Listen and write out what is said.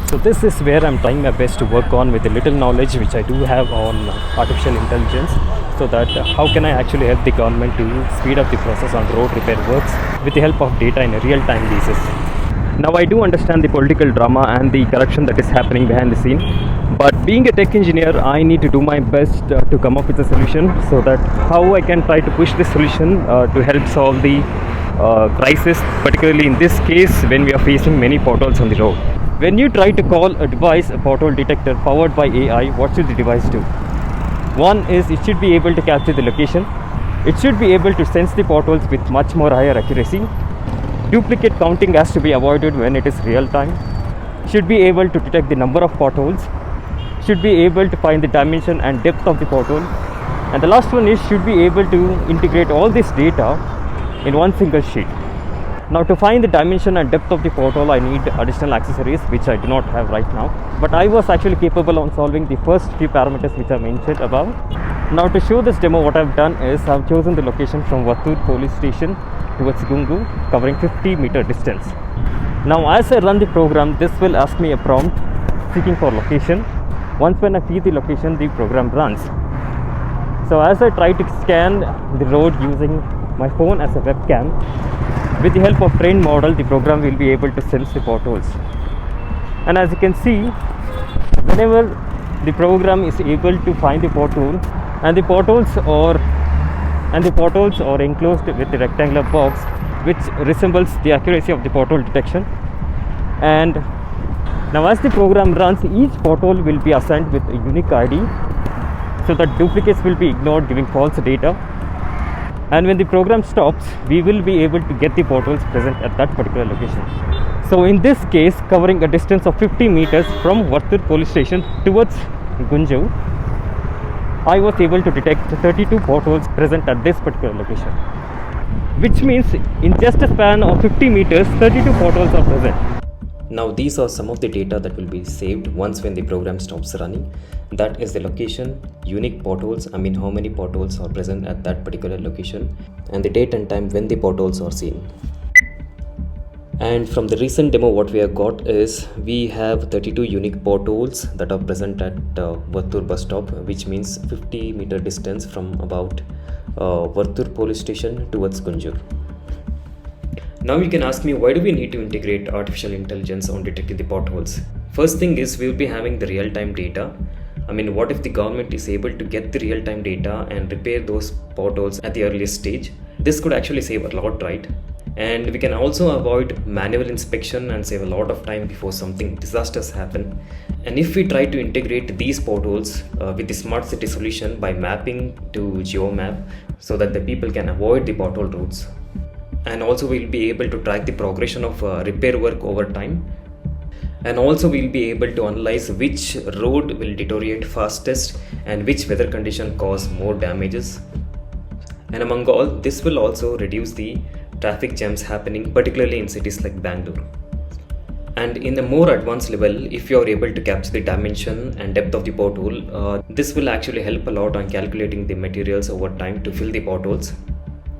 So this is where I'm trying my best to work on with the little knowledge which I do have on artificial intelligence, so that how can I actually help the government to speed up the process on road repair works with the help of data in a real-time basis. Now I do understand the political drama and the corruption that is happening behind the scene, but being a tech engineer, I need to do my best to come up with a solution, so that how I can try to push this solution to help solve the crisis, particularly in this case when we are facing many potholes on the road. When you try to call a device a pothole detector powered by AI, what should the device do? One is it should be able to capture the location. It should be able to sense the potholes with much more higher accuracy. Duplicate counting has to be avoided when it is real time. Should be able to detect the number of potholes. Should be able to find the dimension and depth of the pothole. And the last one is should be able to integrate all this data in one single sheet. Now to find the dimension and depth of the pothole, I need additional accessories which I do not have right now, but I was actually capable of solving the first few parameters which I mentioned above. Now to show this demo, what I've done is I've chosen the location from Varthur police station towards Gunjur, covering 50-meter distance. Now as I run the program, this will ask me a prompt seeking for location. Once when I feed the location, the program runs. So as I try to scan the road using my phone as a webcam, with the help of trained model, the program will be able to sense the potholes. And as you can see, whenever the program is able to find the pothole, and the potholes are enclosed with a rectangular box which resembles the accuracy of the pothole detection. And now as the program runs, each pothole will be assigned with a unique ID, so that duplicates will be ignored, giving false data. And when the program stops, we will be able to get the potholes present at that particular location. So in this case, covering a distance of 50 meters from Varthur police station towards Gunjur, I was able to detect 32 potholes present at this particular location, which means in just a span of 50 meters, 32 potholes are present. Now these are some of the data that will be saved once when the program stops running. That is the location, unique potholes, how many potholes are present at that particular location, and the date and time when the potholes are seen. And from the recent demo, what we have got is we have 32 unique potholes that are present at Varthur bus stop, which means 50-meter distance from about Varthur police station towards Gunjur. Now you can ask me, why do we need to integrate artificial intelligence on detecting the potholes? First thing is we will be having the real-time data. What if the government is able to get the real-time data and repair those potholes at the earliest stage? This could actually save a lot, right? And we can also avoid manual inspection and save a lot of time before something disasters happen. And if we try to integrate these potholes with the smart city solution by mapping to geomap, so that the people can avoid the pothole routes. And also we'll be able to track the progression of repair work over time. And also we'll be able to analyze which road will deteriorate fastest and which weather condition cause more damages. And among all, this will also reduce the traffic jams happening, particularly in cities like Bangalore. And in the more advanced level, if you are able to capture the dimension and depth of the pothole, this will actually help a lot on calculating the materials over time to fill the potholes.